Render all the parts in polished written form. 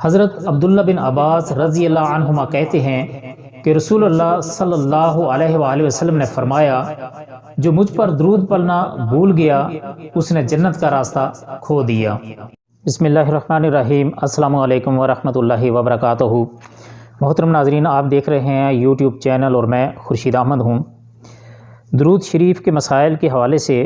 حضرت عبداللہ بن عباس رضی اللہ عنہما کہتے ہیں کہ رسول اللہ صلی اللہ علیہ وآلہ وسلم نے فرمایا، جو مجھ پر درود پڑھنا بھول گیا اس نے جنت کا راستہ کھو دیا۔ بسم اللہ الرحمن الرحیم۔ السلام علیکم ورحمۃ اللہ وبرکاتہ۔ محترم ناظرین، آپ دیکھ رہے ہیں یوٹیوب چینل اور میں خورشید احمد ہوں۔ درود شریف کے مسائل کے حوالے سے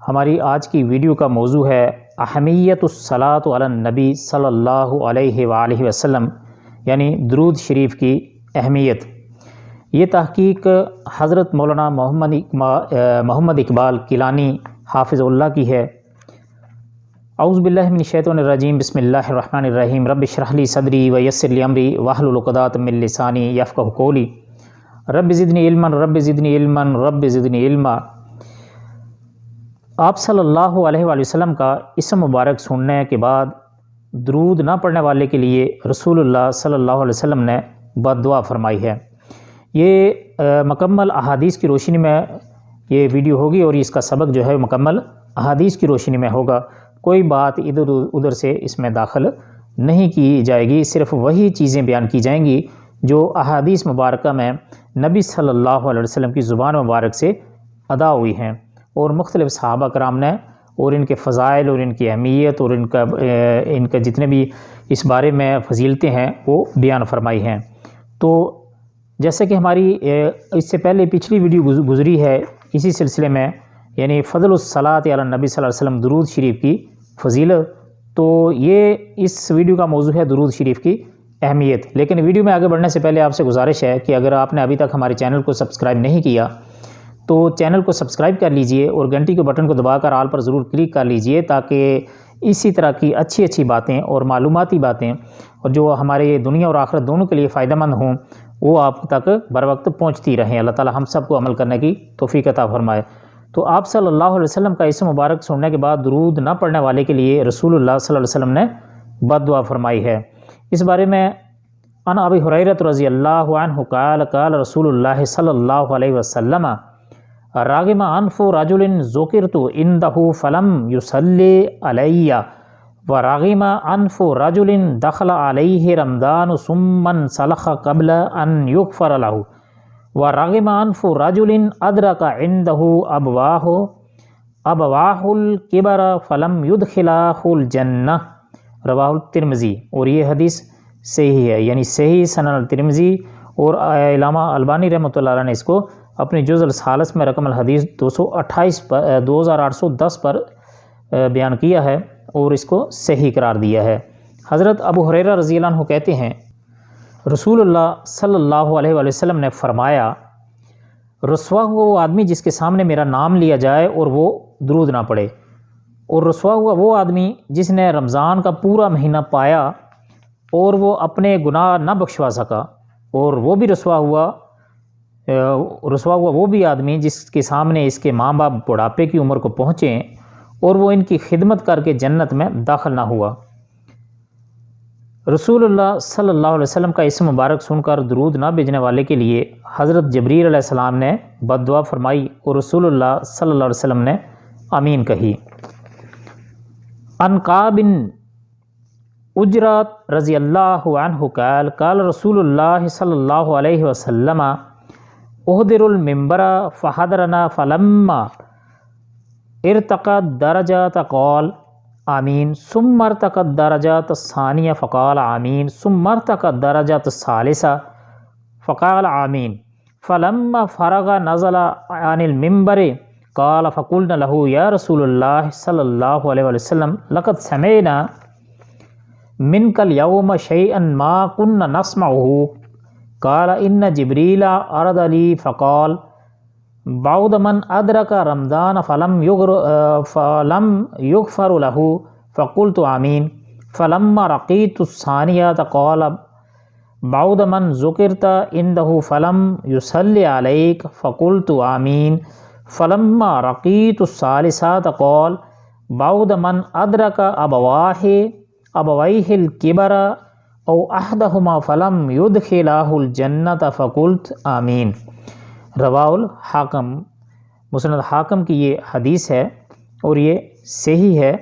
ہماری آج کی ویڈیو کا موضوع ہے اہمیت الصلاۃ علی النبی صلی اللہ علیہ وآلہ وسلم، یعنی درود شریف کی اہمیت۔ یہ تحقیق حضرت مولانا محمد اقبال کیلانی حافظ اللہ کی ہے۔ اعوذ باللہ من الشیطان الرجیم، بسم اللہ الرحمن الرحیم۔ رب اشرح لی صدری ویسر لی امری واحلل عقدۃ من لسانی یفقہوا قولی۔ رب زدنی علما رب زدنی علما رب زدنی علما۔ آپ صلی اللہ علیہ وآلہ وسلم کا اسم مبارک سننے کے بعد درود نہ پڑھنے والے کے لیے رسول اللہ صلی اللہ علیہ وسلم نے بد دعا فرمائی ہے۔ یہ مکمل احادیث کی روشنی میں یہ ویڈیو ہوگی اور اس کا سبق جو ہے مکمل احادیث کی روشنی میں ہوگا۔ کوئی بات ادھر ادھر سے اس میں داخل نہیں کی جائے گی، صرف وہی چیزیں بیان کی جائیں گی جو احادیث مبارکہ میں نبی صلی اللہ علیہ وسلم کی زبان مبارک سے ادا ہوئی ہیں اور مختلف صحابہ کرام نے اور ان کے فضائل اور ان کی اہمیت اور ان کا جتنے بھی اس بارے میں فضیلتیں ہیں وہ بیان فرمائی ہیں۔ تو جیسے کہ ہماری اس سے پہلے پچھلی ویڈیو گزری ہے اسی سلسلے میں، یعنی فضل الصلاۃ علی النبی صلی اللہ علیہ وسلم، درود شریف کی فضیلت، تو یہ اس ویڈیو کا موضوع ہے درود شریف کی اہمیت۔ لیکن ویڈیو میں آگے بڑھنے سے پہلے آپ سے گزارش ہے کہ اگر آپ نے ابھی تک ہمارے چینل کو سبسکرائب نہیں کیا تو چینل کو سبسکرائب کر لیجئے اور گھنٹی کے بٹن کو دبا کر آل پر ضرور کلک کر لیجئے تاکہ اسی طرح کی اچھی باتیں اور معلوماتی باتیں اور جو ہمارے دنیا اور آخرت دونوں کے لیے فائدہ مند ہوں وہ آپ تک بر وقت پہنچتی رہیں۔ اللہ تعالی ہم سب کو عمل کرنے کی توفیق عطا فرمائے۔ تو آپ صلی اللہ علیہ وسلم کا اسم مبارک سننے کے بعد درود نہ پڑھنے والے کے لیے رسول اللہ صلی اللہ علیہ وسلم نے بد دعا فرمائی ہے۔ اس بارے میں عن ابی ہریرہ رضی اللہ عنہ قال قال رسول اللہ صلی اللہ علیہ وسلم راغم انف رجل ذکرت عنده فلم یصلی علی وراغم انف رجل دخل علیہ رمضان ثم انسلخ قبل ان یغفر له وراغم انف رجل ادرک عنده ابواہ الکبر فلم یدخلہ الجنہ، رواہ الترمذی۔ اور یہ حدیث صحیح ہے، یعنی صحیح سنن الترمذی، اور علامہ البانی رحمۃ اللہ علیہ نے اس کو اپنی جز الثالث میں رقم الحدیث 2810 پر بیان کیا ہے اور اس کو صحیح قرار دیا ہے۔ حضرت ابو ہریرہ رضی اللہ عنہ کہتے ہیں رسول اللہ صلی اللہ علیہ وآلہ وسلم نے فرمایا، رسوا ہوا وہ آدمی جس کے سامنے میرا نام لیا جائے اور وہ درود نہ پڑھے، اور رسوا ہوا وہ آدمی جس نے رمضان کا پورا مہینہ پایا اور وہ اپنے گناہ نہ بخشوا سکا، اور وہ بھی رسوا ہوا وہ بھی آدمی جس کے سامنے اس کے ماں باپ بڑھاپے کی عمر کو پہنچیں اور وہ ان کی خدمت کر کے جنت میں داخل نہ ہوا۔ رسول اللہ صلی اللہ علیہ وسلم کا اسم مبارک سن کر درود نہ بھیجنے والے کے لیے حضرت جبریل علیہ السلام نے بد دعا فرمائی اور رسول اللہ صلی اللہ علیہ وسلم نے آمین کہی۔ عن کعب بن عجرہ رضی اللہ عنہ قال قال رسول اللہ صلی اللہ علیہ وسلم احضر المنبر فحضرنا فلما ارتقى الدرجات قال آمین ثم ارتقى الدرجات الثانیہ فقال آمین ثم ارتقى الدرجات الثالثہ فقال آمین فلما فرغ نزل عن المنبر قال فقلنا له یا رسول اللہ صلی اللہ علیہ وسلم لقد سمعنا منك اليوم شيئا ما كنا نسمعه قال ان جبریل عرض لي فقال بعد من ادرک رمضان فلم یغفر له فقلت آمین فلما رقیت الثانیة قال بعد من ذکرت عنده فلم یصلی علیک فقلت آمین فلما رقیت الثالثة قال بعد من ادرک ابویہ الکبر او احدہما فلم یدخلہ الجنۃ فقلت آمین، رواہ الحاکم۔ مسند حاکم کی یہ حدیث ہے اور یہ صحیح ہے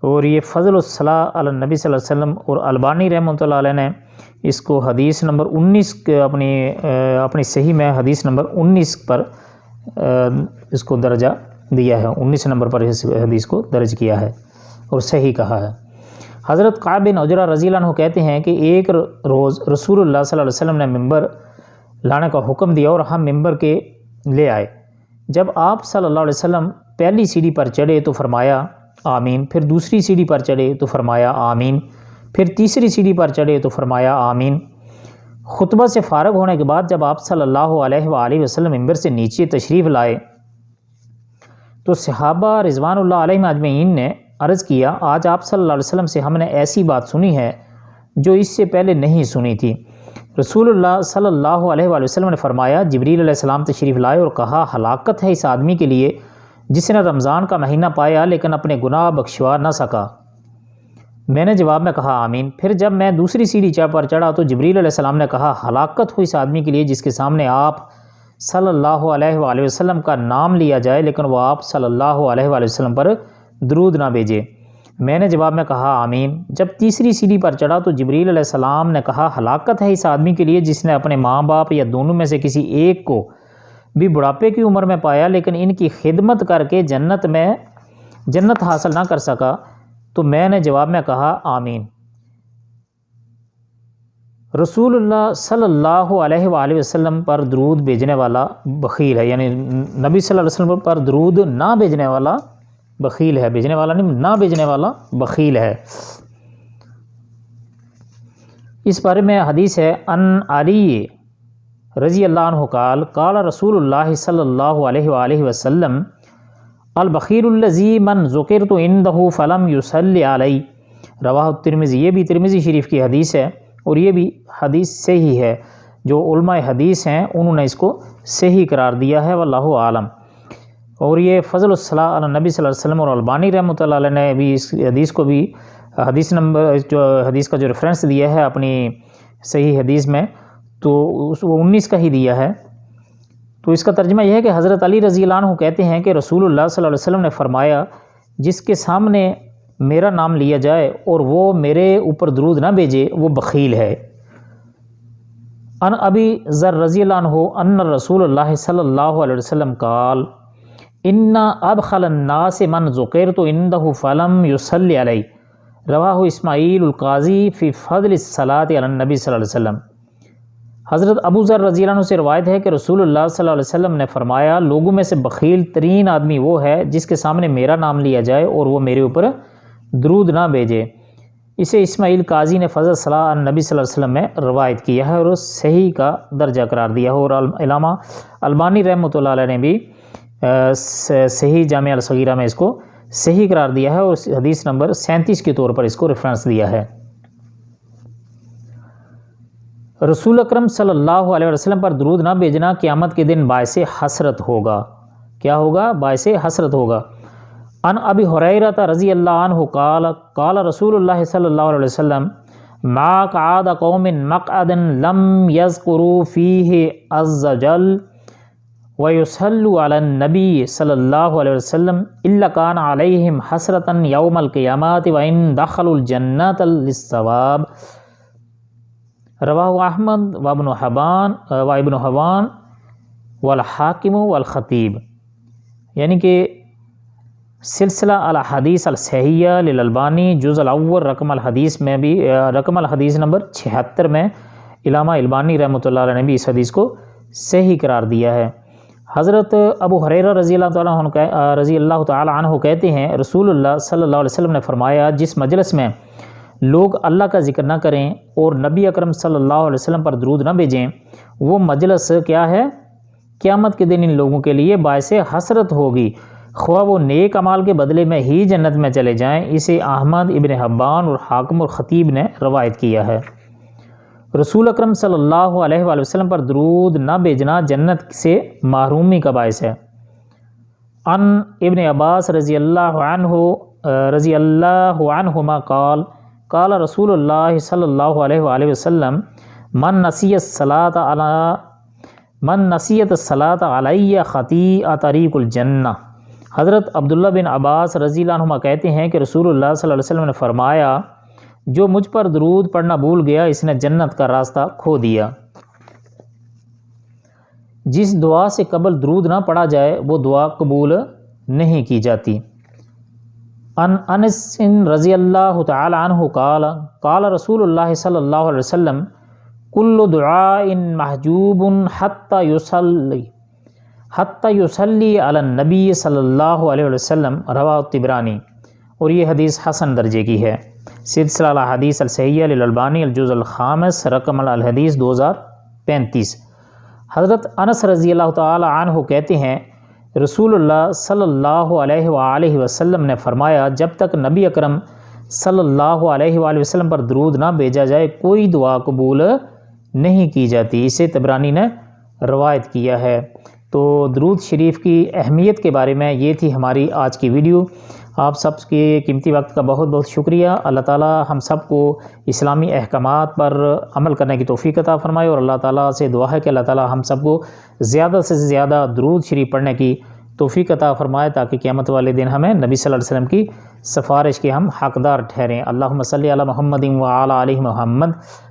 اور یہ فضل الصلاۃ علی النبی صلی اللہ علیہ وسلم، اور البانی رحمۃ اللہ علیہ نے اس کو حدیث نمبر 19 اپنی صحیح میں حدیث نمبر 19 پر اس کو درجہ دیا ہے، 19 نمبر پر اس حدیث کو درج کیا ہے اور صحیح کہا ہے۔ حضرت کعب بن عجرہ رضی اللہ عنہ کہتے ہیں کہ ایک روز رسول اللہ صلی اللہ علیہ وسلم نے ممبر لانے کا حکم دیا اور ہم ممبر کے لے آئے۔ جب آپ صلی اللہ علیہ وسلم پہلی سیڑھی پر چڑھے تو فرمایا آمین، پھر دوسری سیڑھی پر چڑھے تو فرمایا آمین، پھر تیسری سیڑھی پر چڑھے تو فرمایا آمین۔ خطبہ سے فارغ ہونے کے بعد جب آپ صلی اللہ علیہ وآلہ وسلم ممبر سے نیچے تشریف لائے تو صحابہ رضوان اللہ علیہم اجمعین نے عرض کیا، آج آپ صلی اللہ علیہ وسلم سے ہم نے ایسی بات سنی ہے جو اس سے پہلے نہیں سنی تھی۔ رسول اللہ صلی اللہ علیہ وآلہ وسلم نے فرمایا، جبریل علیہ السلام تشریف لائے اور کہا، ہلاکت ہے اس آدمی کے لیے جس نے رمضان کا مہینہ پایا لیکن اپنے گناہ بخشوا نہ سکا۔ میں نے جواب میں کہا آمین۔ پھر جب میں دوسری سیڑھی پر چڑھا تو جبریل علیہ السلام نے کہا، ہلاکت ہو اس آدمی کے لیے جس کے سامنے آپ صلی اللہ علیہ وآلہ وسلم کا نام لیا جائے لیکن وہ آپ صلی اللہ علیہ وآلہ وسلم پر درود نہ بھیجے۔ میں نے جواب میں کہا آمین۔ جب تیسری سیڑھی پر چڑھا تو جبریل علیہ السلام نے کہا، ہلاکت ہے اس آدمی کے لیے جس نے اپنے ماں باپ یا دونوں میں سے کسی ایک کو بھی بڑھاپے کی عمر میں پایا لیکن ان کی خدمت کر کے جنت حاصل نہ کر سکا۔ تو میں نے جواب میں کہا آمین۔ رسول اللہ صلی اللہ علیہ وآلہ وسلم پر درود بھیجنے والا بخیل ہے، یعنی نبی صلی اللہ علیہ وسلم پر درود نہ بھیجنے والا بخیل ہے، بھیجنے والا نہیں، نہ بھیجنے والا بخیل ہے۔ اس بارے میں حدیث ہے، ان علی رضی اللہ عنہ قال قال رسول اللہ صلی اللہ علیہ وآلہ وسلم البخیل الذی من ذکرت عنده فلم یصلی علی، رواہ الترمذی۔ یہ بھی ترمذی شریف کی حدیث ہے اور یہ بھی حدیث صحیح ہے، جو علماء حدیث ہیں انہوں نے اس کو صحیح قرار دیا ہے، واللہ عالم۔ اور یہ فضل الصلاۃ علی النبی صلی اللہ علیہ وسلم اور البانی رحمۃ اللہ علیہ نے بھی اس حدیث کو بھی حدیث نمبر حدیث کا جو ریفرنس دیا ہے اپنی صحیح حدیث میں تو وہ 19 کا ہی دیا ہے۔ تو اس کا ترجمہ یہ ہے کہ حضرت علی رضی اللہ عنہ کہتے ہیں کہ رسول اللہ صلی اللہ علیہ وسلم نے فرمایا، جس کے سامنے میرا نام لیا جائے اور وہ میرے اوپر درود نہ بھیجے وہ بخیل ہے۔ ان ابی ذر رضی اللہ عنہ ان رسول اللہ صلی اللہ علیہ وسلم قال ان ابخل الناس من ذکرت عنده فلم یصلی علی، رواہ اسماعیل القاضی فی فضل الصلاۃ علی النبی صلی اللہ علیہ وسلم۔ حضرت ابو ذر رضی اللہ عنہ سے روایت ہے کہ رسول اللہ صلی اللہ علیہ وسلم نے فرمایا، لوگوں میں سے بخیل ترین آدمی وہ ہے جس کے سامنے میرا نام لیا جائے اور وہ میرے اوپر درود نہ بھیجے۔ اسے اسماعیل قاضی نے فضل صلاۃ علی النبی صلی اللہ علیہ وسلم میں روایت کیا ہے اور صحیح کا درجہ قرار دیا ہے، اور علامہ البانی رحمۃ اللہ علیہ نے بھی صحیح جامعہ الصغیرہ میں اس کو صحیح قرار دیا ہے اور حدیث نمبر 37 کے طور پر اس کو ریفرنس دیا ہے۔ رسول اکرم صلی اللہ علیہ وسلم پر درود نہ بھیجنا قیامت کے دن باعث حسرت ہوگا۔ کیا ہوگا؟ باعث حسرت ہوگا۔ ان ابی ہریرہ رضی اللہ عنہ قال قال رسول اللہ صلی اللہ علیہ وسلم ما قعد قوم مقعدا لم یذکروا فیہ عز وجل وَيُصَلُّوا عَلَى النَّبِيِّ صلی اللہ علیہ وسلم إِلَّا كَانَ عَلَيْهِمْ حَسْرَةً يَوْمَ الْقِيَامَةِ وَإِن دَخَلُوا الْجَنَّةَ لِلثَّوَابِ، رواہ احمد وابن حبان والحاکم والخطیب۔ یعنی کہ سلسلہ الاحادیث الصحیحہ للالبانی جز الاول رقم الحدیث میں بھی رقم الحدیث نمبر 76 میں علامہ البانی رحمۃ اللہ علیہ نے بھی اس حدیث کو صحیح قرار دیا ہے۔ حضرت ابو ہریرہ رضی اللہ تعالی عنہ کہتے ہیں، رسول اللہ صلی اللہ علیہ وسلم نے فرمایا، جس مجلس میں لوگ اللہ کا ذکر نہ کریں اور نبی اکرم صلی اللہ علیہ وسلم پر درود نہ بھیجیں، وہ مجلس کیا ہے؟ قیامت کے دن ان لوگوں کے لیے باعث حسرت ہوگی، خواہ وہ نیک اعمال کے بدلے میں ہی جنت میں چلے جائیں۔ اسے احمد، ابن حبان اور حاکم اور خطیب نے روایت کیا ہے۔ رسول اکرم صلی اللہ علیہ وآلہ وسلم پر درود نہ بھیجنا جنت سے محرومی کا باعث ہے۔ ان ابن عباس رضی اللہ عنہما قال قال رسول اللہ صلی اللہ علیہ وآلہ وسلم من نسیت الصلاۃ علی خطیئۃ طریق الجنہ، حضرت عبداللہ بن عباس رضی اللہ عنہما کہتے ہیں کہ رسول اللہ صلی اللہ علیہ وسلم نے فرمایا جو مجھ پر درود پڑھنا بھول گیا اس نے جنت کا راستہ کھو دیا۔ جس دعا سے قبل درود نہ پڑھا جائے وہ دعا قبول نہیں کی جاتی۔ ان انس رضی اللہ تعالی عنہ قال قال رسول اللہ صلی اللہ علیہ وسلم کل دعاء محجوب حتی یصلی علی النبی صلی اللہ علیہ وسلم رواه الطبرانی، اور یہ حدیث حسن درجے کی ہے۔ سلسلہ الاحادیث الصحیحہ للالبانی الجزء الخامس رقم الحدیث 2035۔ حضرت انس رضی اللہ تعالی عنہ کہتے ہیں رسول اللہ صلی اللہ علیہ وآلہ وسلم نے فرمایا جب تک نبی اکرم صلی اللہ علیہ وآلہ وسلم پر درود نہ بھیجا جائے کوئی دعا قبول نہیں کی جاتی۔ اسے طبرانی نے روایت کیا ہے۔ تو درود شریف کی اہمیت کے بارے میں یہ تھی ہماری آج کی ویڈیو۔ آپ سب کے قیمتی وقت کا بہت بہت شکریہ۔ اللہ تعالی ہم سب کو اسلامی احکامات پر عمل کرنے کی توفیق عطا فرمائے، اور اللہ تعالیٰ سے دعا ہے کہ اللہ تعالی ہم سب کو زیادہ سے زیادہ درود شریف پڑھنے کی توفیق عطا فرمائے تاکہ قیامت والے دن ہمیں نبی صلی اللہ علیہ وسلم کی سفارش کے ہم حقدار ٹھہریں۔ اللہم صلی علی محمد وعلی آل محمد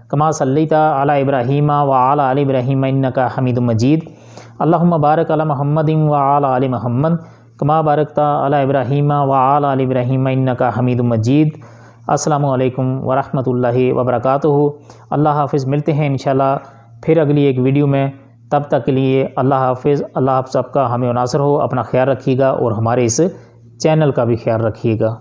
کما صلیت علی ابراہیم وعلی آل ابراہیم انک حمید مجید۔ اللہم بارک علی محمد وعلی آل محمد کما بارکت علی ابراہیم وعلی آل ابراہیم انک حمید مجید۔ السلام علیکم ورحمۃ اللہ وبرکاتہ۔ اللہ حافظ، ملتے ہیں انشاءاللہ پھر اگلی ایک ویڈیو میں۔ تب تک کے لیے اللہ حافظ۔ اللہ آپ سب کا ہمیں ناصر ہو۔ اپنا خیال رکھیے گا اور ہمارے اس چینل کا بھی خیال رکھیے گا۔